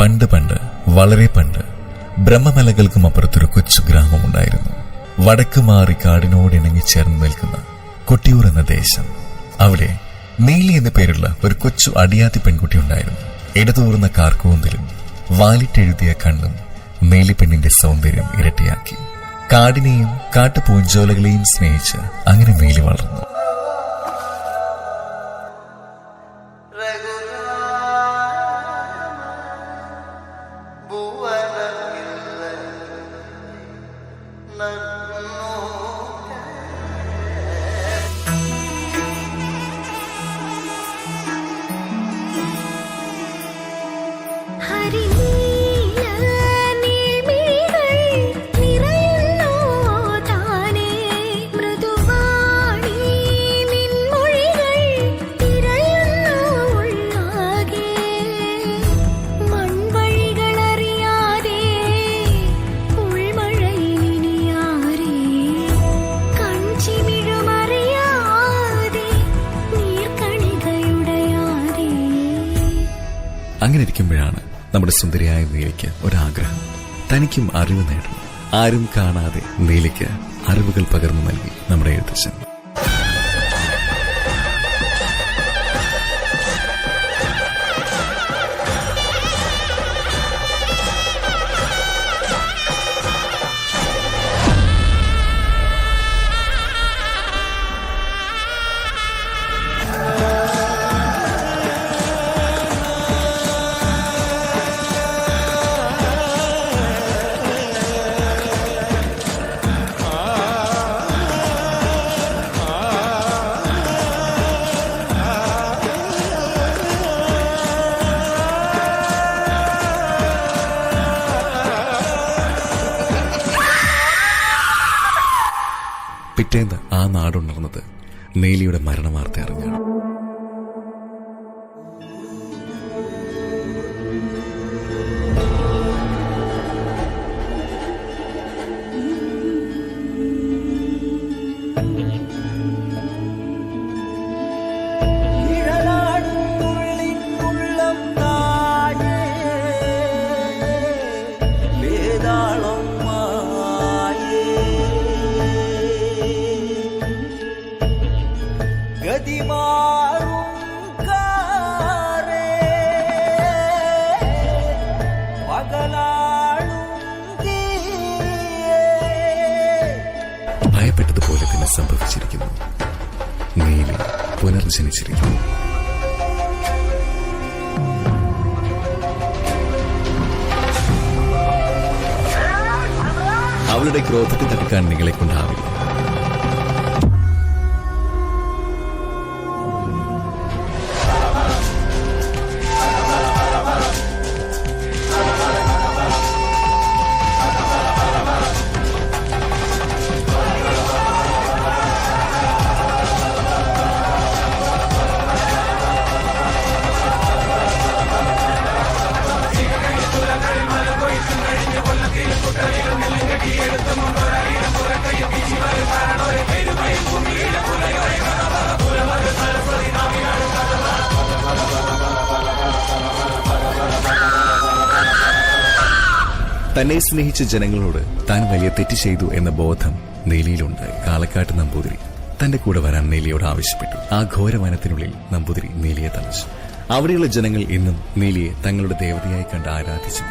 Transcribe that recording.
പണ്ട് പണ്ട്, വളരെ പണ്ട്, ബ്രഹ്മമലകൾക്കും അപ്പുറത്തൊരു കൊച്ചു ഗ്രാമമുണ്ടായിരുന്നു. വടക്ക് മാറി കാടിനോടിണങ്ങി ചേർന്ന് നിൽക്കുന്ന കൊട്ടിയൂർ എന്ന ദേശം. അവിടെ നീലി എന്ന പേരുള്ള ഒരു കൊച്ചു അടിയാത്തി പെൺകുട്ടി ഉണ്ടായിരുന്നു. ഇടതൂർന്ന കാർക്കൂന്തലും വാലിട്ടെഴുതിയ കണ്ണും നീലി പെണ്ണിന്റെ സൗന്ദര്യം ഇരട്ടിയാക്കി. കാടിനെയും കാട്ടുപൂഞ്ചോലകളെയും സ്നേഹിച്ച് അങ്ങനെ നീലി വളർന്നു. അങ്ങനെ ഇരിക്കുമ്പോഴാണ് നമ്മുടെ സുന്ദരിയായ നീലിക്ക് ഒരാഗ്രഹം. തനിക്കും അറിവ് നേടണം. ആരും കാണാതെ നീലിക്ക് അറിവുകൾ പകർന്നു നൽകി നമ്മുടെ എഴുത്തച്ഛൻ. പിറ്റേന്ന് ആ നാടുണർന്നത് നീലിയുടെ മരണവാർത്ത അറിഞ്ഞാണ്. ഭയപ്പെട്ടതുപോലെ തന്നെ സംഭവിച്ചിരിക്കുന്നു. നീലി പുനർജനിച്ചിരിക്കുന്നു. അവളുടെ ക്രോധത്തെ തടുക്കാൻ നിങ്ങളെ കൊണ്ടാവില്ല. തന്നെ സ്നേഹിച്ച ജനങ്ങളോട് താൻ വലിയ തെറ്റ് ചെയ്തു എന്ന ബോധം നീലിയിലുണ്ടായി. കാലക്കാട്ട് നമ്പൂതിരി തന്റെ കൂടെ വരാൻ നീലിയോട് ആവശ്യപ്പെട്ടു. ആ ഘോരവനത്തിനുള്ളിൽ നമ്പൂതിരി നീലിയെ തളച്ചു. അവിടെയുള്ള ജനങ്ങൾ ഇന്നും നീലിയെ തങ്ങളുടെ ദേവതയായി കണ്ട് ആരാധിച്ചു.